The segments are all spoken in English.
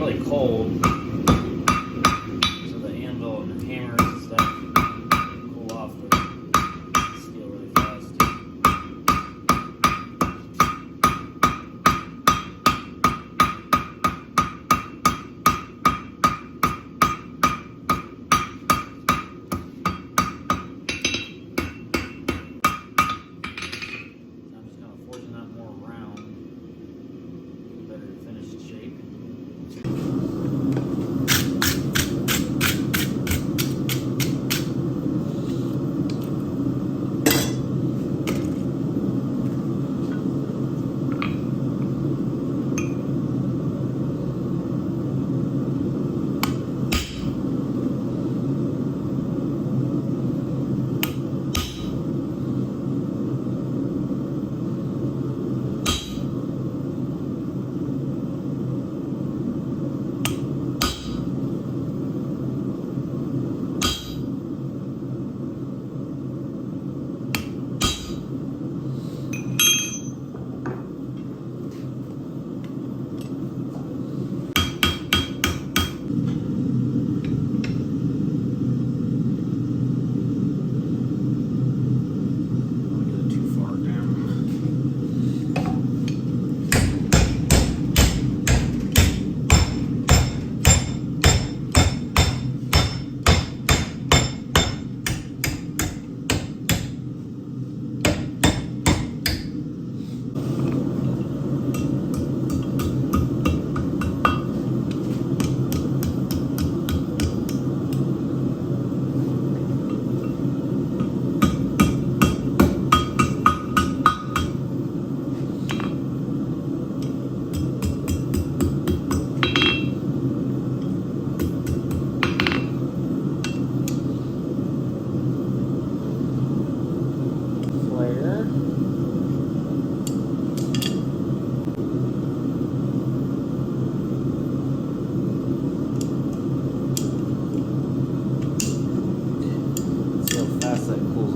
really cold, so the anvil and the hammers and stuff cool off the steel really fast. I'm just going to forging that more round, better finished shape.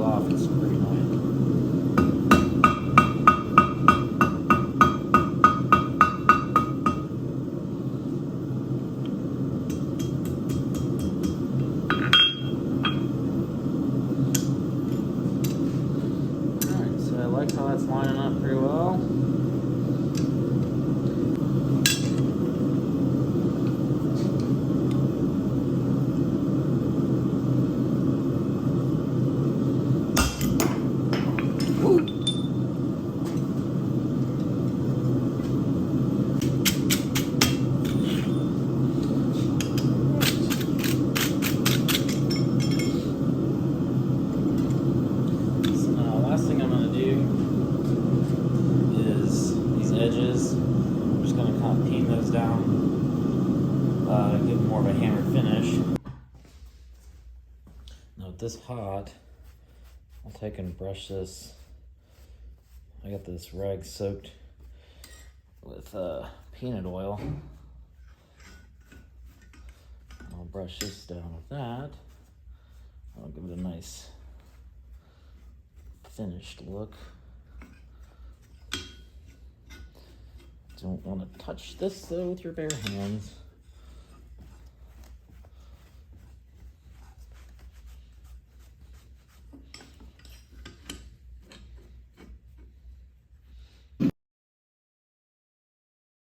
Off, it's pretty annoying. Alright, so I like how that's lining up pretty well. Edges. I'm just going to kind of paint those down, give more of a hammered finish. Now with this hot, I'll take and brush this. I got this rag soaked with peanut oil. I'll brush this down with that. I'll give it a nice finished look. Don't want to touch this though with your bare hands.